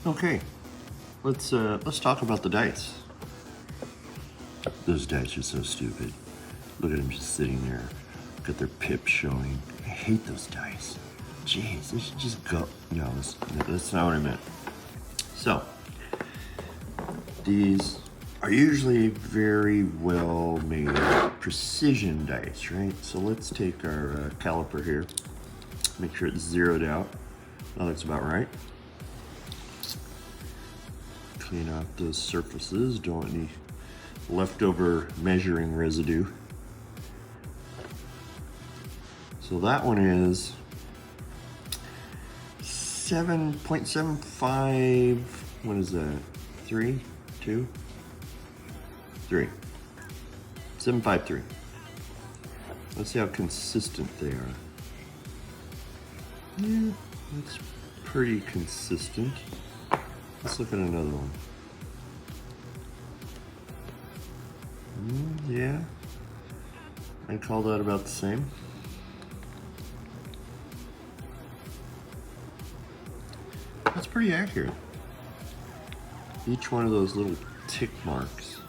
Okay, let's talk about the dice. Those dice are so stupid. Look at them just sitting there, got their pips showing. I hate those dice. Jeez, they should just go. No, that's not what I meant. So, these are usually very well made precision dice, right? So let's take our caliper here, make sure it's zeroed out. That looks about right. Clean out those surfaces, don't want any leftover measuring residue. So that one is 7.75, what is that? 3, 2, 3. 753. Let's see how consistent they are. Yeah, that's pretty consistent. Let's look at another one. Yeah, I'd call that about the same. That's pretty accurate. Each one of those little tick marks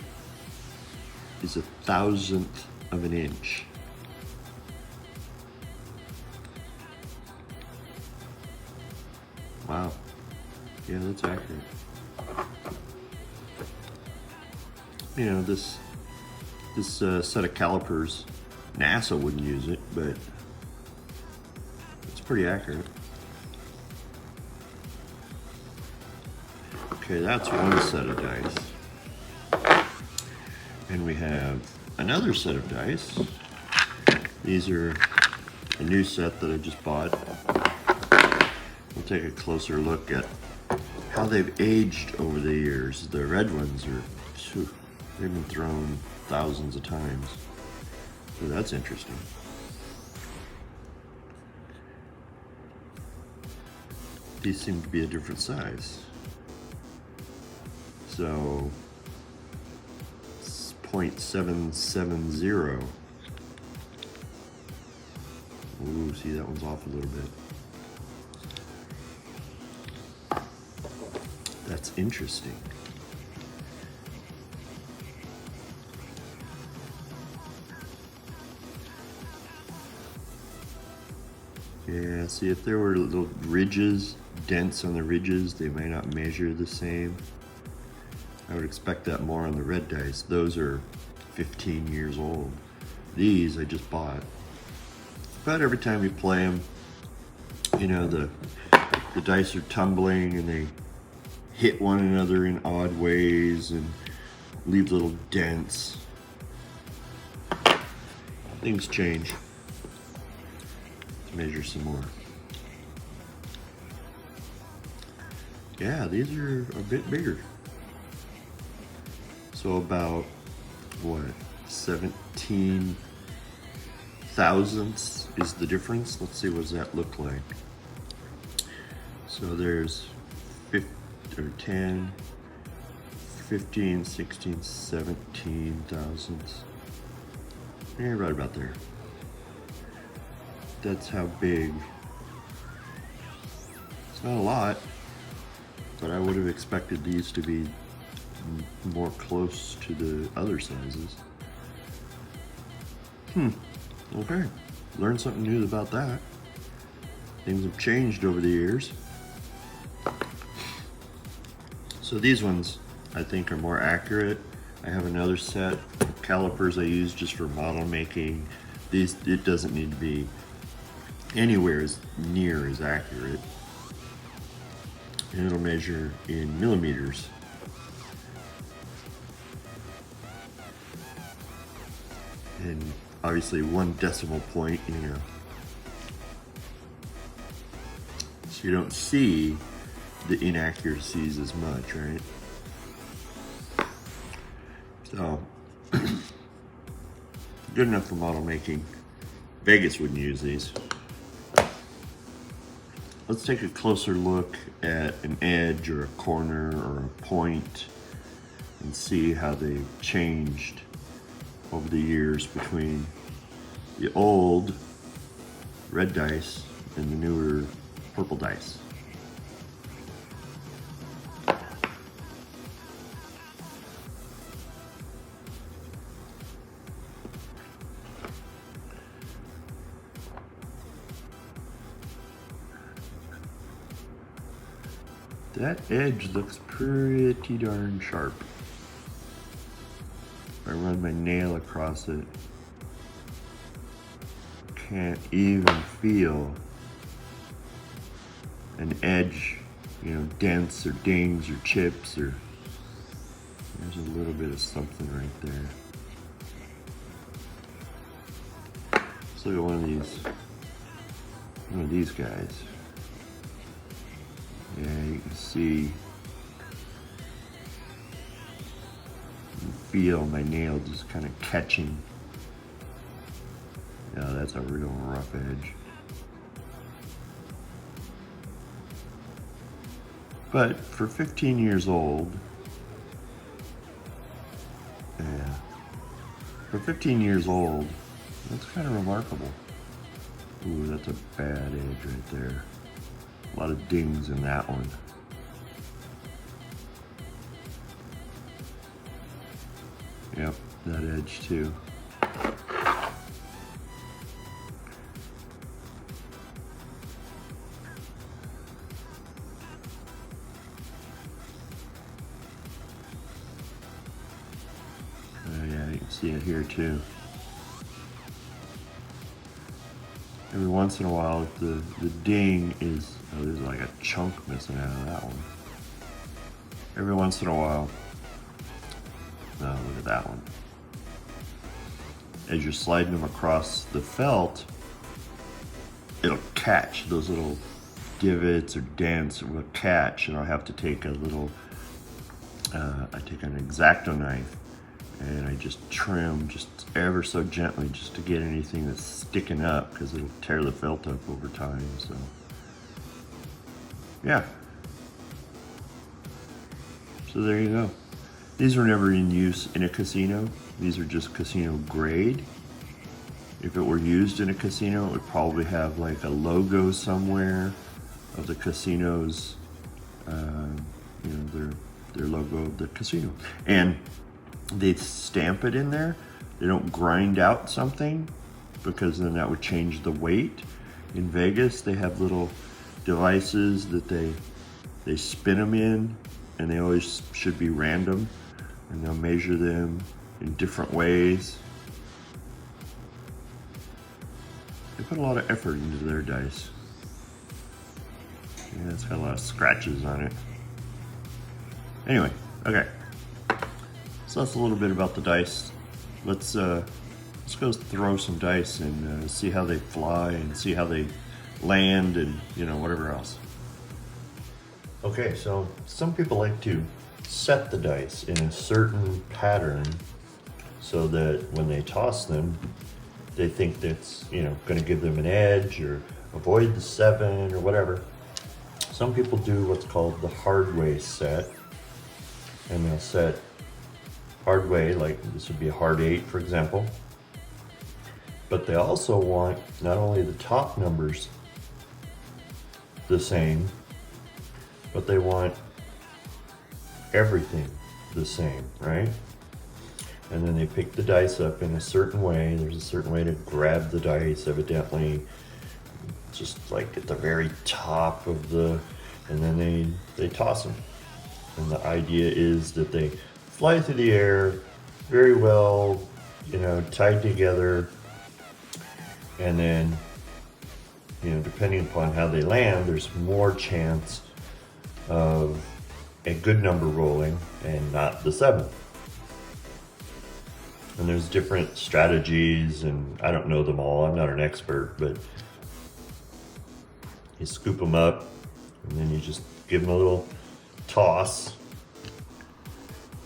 is 1/1000th of an inch. Wow. Yeah, that's accurate. You know, this set of calipers, NASA wouldn't use it, but it's pretty accurate. Okay, that's one set of dice. And we have another set of dice. These are a new set that I just bought. We'll take a closer look at how they've aged over the years. The red ones are, they've been thrown thousands of times. So that's interesting. These seem to be a different size. So it's 0.770. Ooh, see, that one's off a little bit. That's interesting. Yeah, see, if there were little ridges, dents on the ridges, they may not measure the same. I would expect that more on the red dice. Those are 15 years old. These I just bought. But every time you play them, you know, the dice are tumbling and they hit one another in odd ways and leave little dents. Things change. Let's measure some more. Yeah, these are a bit bigger. So about, what, 17 thousandths is the difference. Let's see, what does that look like? So there's 10, 15, 16, 17 thousandths. Yeah, right about there. That's how big. It's not a lot, but I would have expected these to be more close to the other sizes. Okay, learned something new about that. Things have changed over the years. So these ones I think are more accurate. I have another set of calipers I use just for model making. These, it doesn't need to be anywhere as near as accurate. And it'll measure in millimeters. And obviously 1 decimal point, you know. So you don't see the inaccuracies as much, right? So, good enough for model making. Vegas wouldn't use these. Let's take a closer look at an edge or a corner or a point and see how they've changed over the years between the old red dice and the newer purple dice. That edge looks pretty darn sharp. If I run my nail across it, can't even feel an edge, you know, dents or dings or chips, or there's a little bit of something right there. Let's look at one of these guys. Yeah, you can see, you can feel my nail just kind of catching. Yeah, that's a real rough edge. But for 15 years old, yeah, for 15 years old, that's kind of remarkable. Ooh, that's a bad edge right there. A lot of dings in that one. Yep, that edge too. Yeah, you can see it here too. Every once in a while, if the ding is, oh, there's like a chunk missing out of that one. Every once in a while, no, look at that one. As you're sliding them across the felt, it'll catch those little divots or dents. It will catch, and I'll have to take a little, I take an X-Acto knife, and I just trim just ever so gently just to get anything that's sticking up, because it'll tear the felt up over time. So yeah, so there you go. These were never in use in a casino. These are just casino grade. If it were used in a casino, it would probably have like a logo somewhere of the casino's, you know, their logo of the casino, and they stamp it in there. They don't grind out something, because then that would change the weight. In Vegas, they have little devices that they spin them in, and they always should be random, and they'll measure them in different ways. They put a lot of effort into their dice. Yeah, it's got a lot of scratches on it. Anyway, okay. So that's a little bit about the dice. Let's go throw some dice and see how they fly and see how they land, and you know, whatever else. Okay, so some people like to set the dice in a certain pattern so that when they toss them, they think that's, you know, going to give them an edge or avoid the 7 or whatever. Some people do what's called the hard way set, and they'll set hard way, like this would be a hard 8, for example. But they also want not only the top numbers the same, but they want everything the same, right? And then they pick the dice up in a certain way. There's a certain way to grab the dice, evidently, just like at the very top of the, and then they toss them. And the idea is that they fly through the air very well, you know, tied together, and then, you know, depending upon how they land, there's more chance of a good number rolling and not the 7. And there's different strategies, and I don't know them all. I'm not an expert, but you scoop them up, and then you just give them a little toss.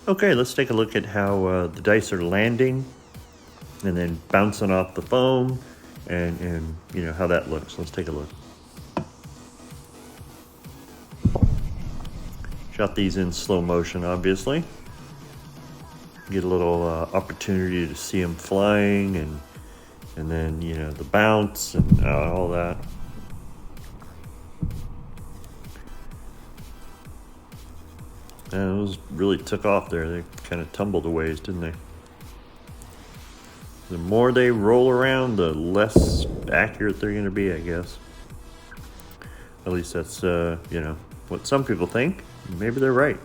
Okay, let's take a look at how the dice are landing and then bouncing off the foam, and you know how that looks. Let's take a look. Shot these in slow motion, obviously. Get a little opportunity to see them flying, and then, you know, the bounce and all that. And those really took off there. They kind of tumbled a ways, didn't they? The more they roll around, the less accurate they're going to be, I guess. At least that's, you know, what some people think. Maybe they're right.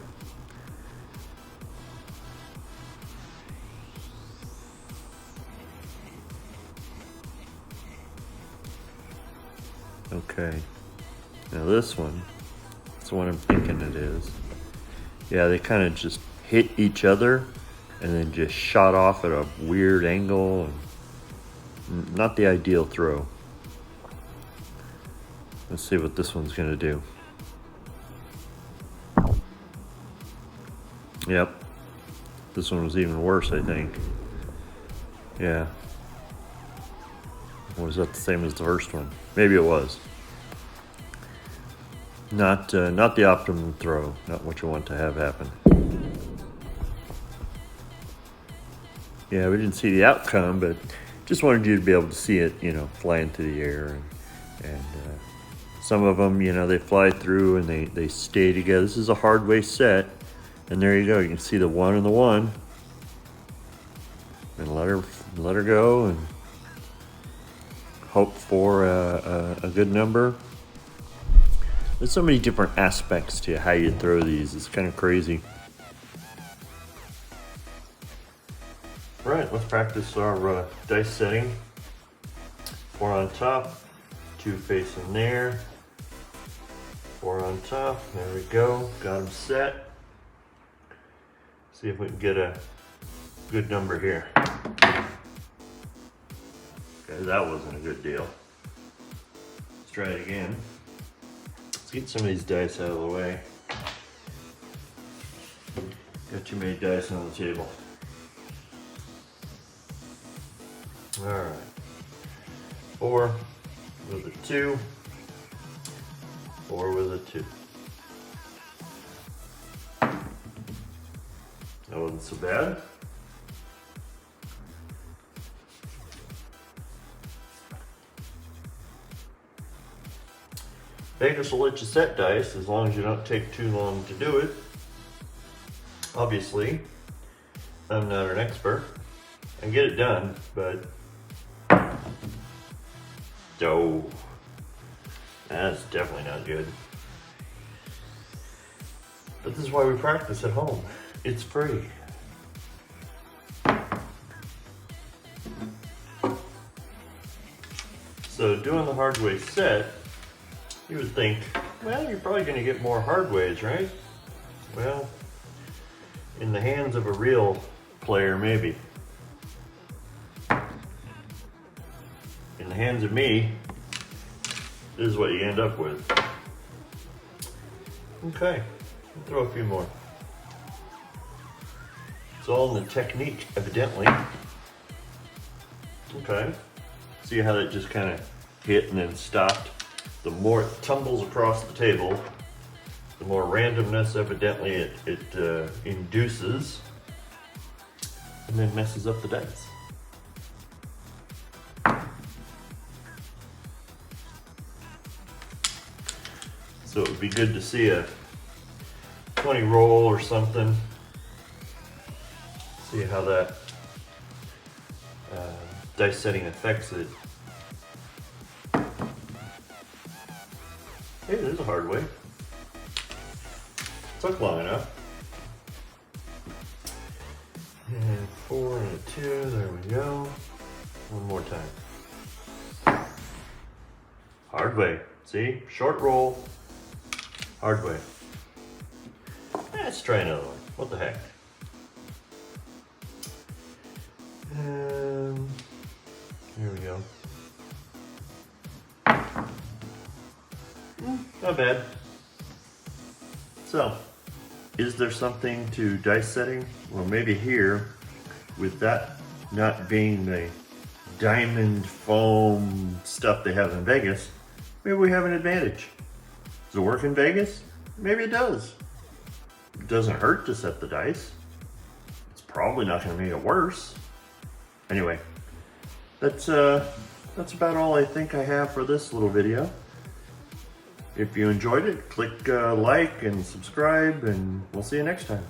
Okay, now this one, that's the one I'm thinking it is. Yeah, they kind of just hit each other and then just shot off at a weird angle. And not the ideal throw. Let's see what this one's gonna do. Yep, this one was even worse, I think. Yeah. Or was that the same as the first one? Maybe it was. Not the optimum throw, not what you want to have happen. Yeah, we didn't see the outcome, but just wanted you to be able to see it, fly into the air. And some of them, they fly through and they stay together. This is a hard way set. And there you go. You can see the 1 and the 1. And let her go and hope for a good number. There's so many different aspects to how you throw these. It's kind of crazy. All right, let's practice our dice setting. 4 on top, 2 facing there. 4 on top, there we go. Got them set. See if we can get a good number here. Okay, that wasn't a good deal. Let's try it again. Let's get some of these dice out of the way. Got too many dice on the table. All right. 4 with a 2. 4 with a 2. That wasn't so bad. Vegas will let you set dice as long as you don't take too long to do it. Obviously, I'm not an expert. I get it done, but oh, that's definitely not good. But this is why we practice at home. It's free. So doing the hard way set, you would think, well, you're probably going to get more hard ways, right? Well, in the hands of a real player, maybe. In the hands of me, this is what you end up with. Okay, I'll throw a few more. It's all in the technique, evidently. Okay, see how that just kind of hit and then stopped? The more it tumbles across the table, the more randomness evidently it induces, and then messes up the dice. So it would be good to see a 20 roll or something. See how that dice setting affects it. Hey, there's a hard way. Took long enough. And 4 and a 2, there we go. One more time. Hard way. See? Short roll. Hard way. Let's try another one. What the heck? Here we go. Not bad. So, is there something to dice setting? Well, maybe here, with that not being the diamond foam stuff they have in Vegas, maybe we have an advantage. Does it work in Vegas? Maybe it does. It doesn't hurt to set the dice. It's probably not going to make it worse. Anyway, that's about all I think I have for this little video. If you enjoyed it, click like and subscribe, and we'll see you next time.